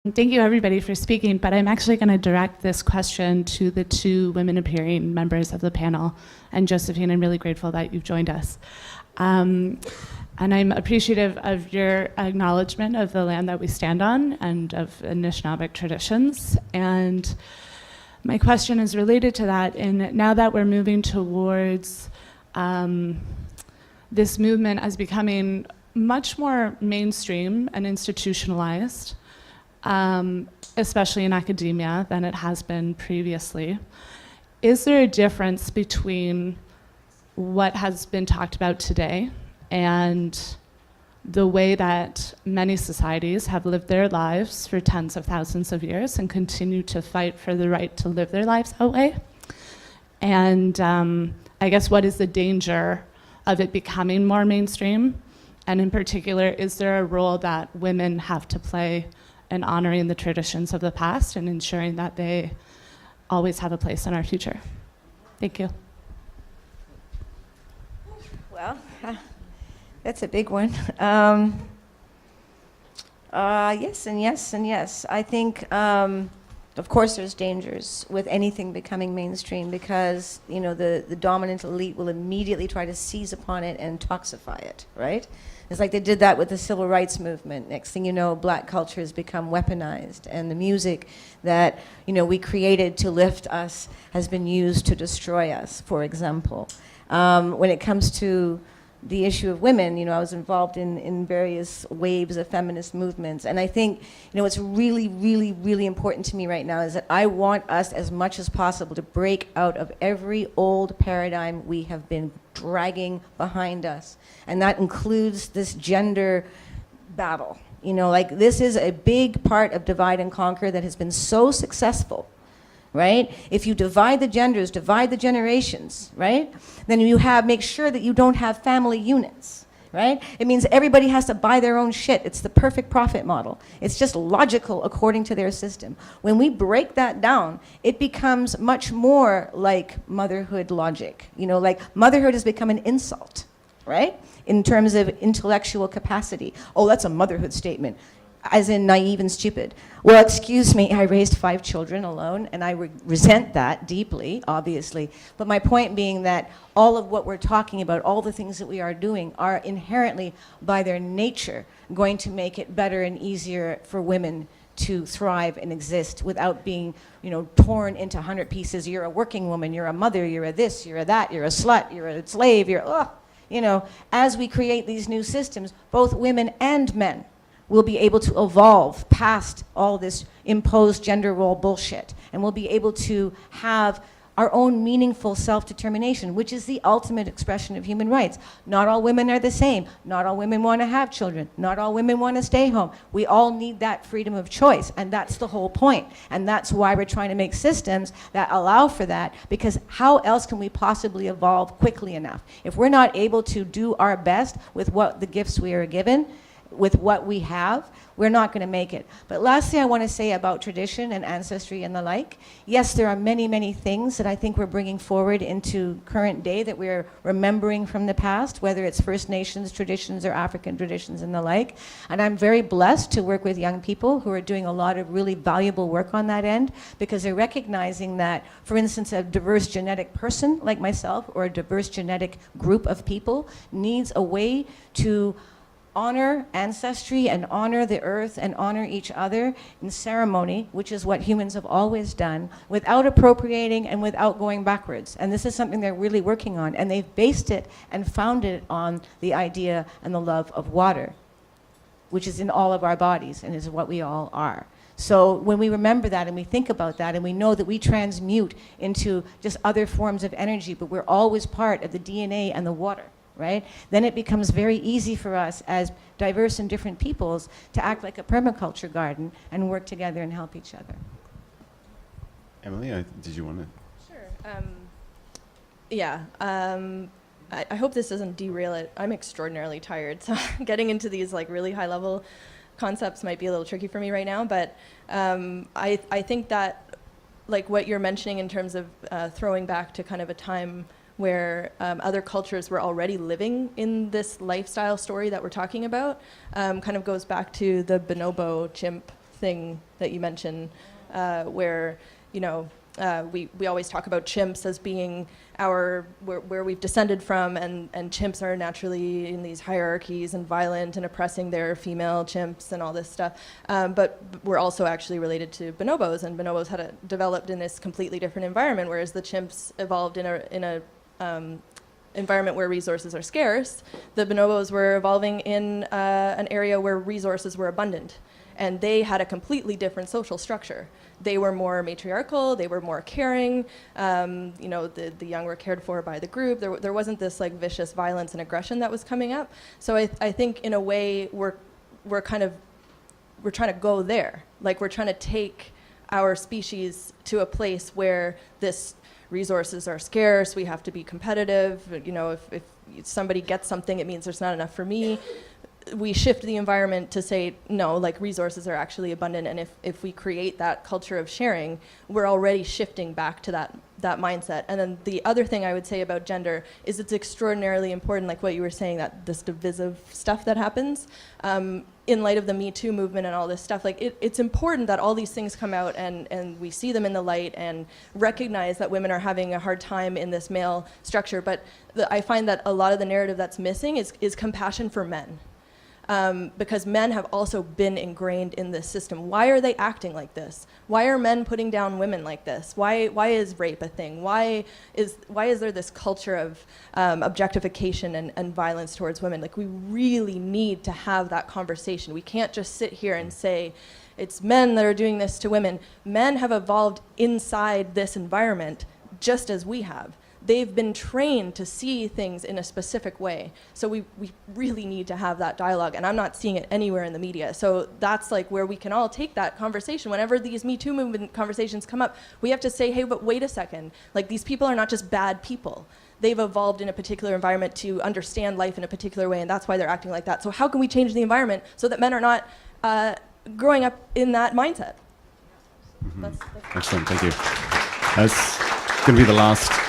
Thank you, everybody, for speaking, but I'm actually going to direct this question to the two women appearing members of the panel. And Josephine, I'm really grateful that you've joined us. And I'm appreciative of your acknowledgement of the land that we stand on and of Anishinaabeg traditions. And my question is related to that. And now that we're moving towards this movement as becoming much more mainstream and institutionalized, especially in academia, than it has been previously. Is there a difference between what has been talked about today and the way that many societies have lived their lives for tens of thousands of years and continue to fight for the right to live their lives that way? And I guess, what is the danger of it becoming more mainstream? And in particular, is there a role that women have to play in honoring the traditions of the past and ensuring that they always have a place in our future? Thank you. Well, that's a big one. Yes and yes and yes. I think, of course, there's dangers with anything becoming mainstream because, you know, the dominant elite will immediately try to seize upon it and toxify it, right? It's like they did that with the civil rights movement. Next thing you know, black culture has become weaponized, and the music that, you know, we created to lift us has been used to destroy us, for example. When it comes to the issue of women, you know, I was involved in various waves of feminist movements. And I think, you know, what's really, really, really important to me right now is that I want us as much as possible to break out of every old paradigm we have been dragging behind us. And that includes this gender battle. You know, like, this is a big part of divide and conquer that has been so successful. Right? If you divide the genders, divide the generations, right? Then you make sure that you don't have family units, right? It means everybody has to buy their own shit. It's the perfect profit model. It's just logical according to their system. When we break that down, it becomes much more like motherhood logic. You know, like, motherhood has become an insult, right? In terms of intellectual capacity. Oh, that's a motherhood statement. As in naive and stupid. Well, excuse me, I raised 5 children alone, and I resent that deeply, obviously. But my point being that all of what we're talking about, all the things that we are doing, are inherently, by their nature, going to make it better and easier for women to thrive and exist without being, you know, torn into 100 pieces. You're a working woman, you're a mother, you're a this, you're a that, you're a slut, you're a slave, you know. As we create these new systems, both women and men we'll be able to evolve past all this imposed gender role bullshit. And we'll be able to have our own meaningful self-determination, which is the ultimate expression of human rights. Not all women are the same. Not all women want to have children. Not all women want to stay home. We all need that freedom of choice, and that's the whole point. And that's why we're trying to make systems that allow for that, because how else can we possibly evolve quickly enough? If we're not able to do our best with what the gifts we are given, with what we have, we're not going to make it. But lastly, I want to say about tradition and ancestry and the like. Yes, there are many, many things that I think we're bringing forward into current day that we're remembering from the past, whether it's First Nations traditions or African traditions and the like. And I'm very blessed to work with young people who are doing a lot of really valuable work on that end, because they're recognizing that, for instance, a diverse genetic person like myself, or a diverse genetic group of people, needs a way to honor ancestry and honor the earth and honor each other in ceremony, which is what humans have always done, without appropriating and without going backwards. And this is something they're really working on. And they've based it and founded it on the idea and the love of water, which is in all of our bodies and is what we all are. So when we remember that and we think about that and we know that we transmute into just other forms of energy, but we're always part of the DNA and the water, right? Then it becomes very easy for us as diverse and different peoples to act like a permaculture garden and work together and help each other. Emily, did you want to? Sure. I hope this doesn't derail it. I'm extraordinarily tired, so getting into these like really high level concepts might be a little tricky for me right now, but I think that like what you're mentioning in terms of throwing back to kind of a time where other cultures were already living in this lifestyle story that we're talking about, kind of goes back to the bonobo chimp thing that you mentioned, where, you know, we always talk about chimps as being where we've descended from, and chimps are naturally in these hierarchies and violent and oppressing their female chimps and all this stuff. But we're also actually related to bonobos, and bonobos had developed in this completely different environment, whereas the chimps evolved in a environment where resources are scarce. The bonobos were evolving in an area where resources were abundant, and they had a completely different social structure. They were more matriarchal, they were more caring, you know, the young were cared for by the group. There wasn't this like vicious violence and aggression that was coming up. So I think in a way we're trying to go there. Like we're trying to take our species to a place where this resources are scarce, we have to be competitive. You know, if somebody gets something, it means there's not enough for me. We shift the environment to say, no, like resources are actually abundant, and if we create that culture of sharing, we're already shifting back to that mindset. And then the other thing I would say about gender is it's extraordinarily important, like what you were saying, that this divisive stuff that happens, in light of the Me Too movement and all this stuff, like it's important that all these things come out and we see them in the light and recognize that women are having a hard time in this male structure. But I find that a lot of the narrative that's missing is compassion for men. Because men have also been ingrained in this system. Why are they acting like this? Why are men putting down women like this? Why is rape a thing? Why is there this culture of objectification and violence towards women? Like, we really need to have that conversation. We can't just sit here and say, it's men that are doing this to women. Men have evolved inside this environment just as we have. They've been trained to see things in a specific way. So we really need to have that dialogue, and I'm not seeing it anywhere in the media. So that's like where we can all take that conversation. Whenever these Me Too movement conversations come up, we have to say, hey, but wait a second. Like, these people are not just bad people. They've evolved in a particular environment to understand life in a particular way, and that's why they're acting like that. So how can we change the environment so that men are not growing up in that mindset? Mm-hmm. Excellent, thank you. That's going to be the last question.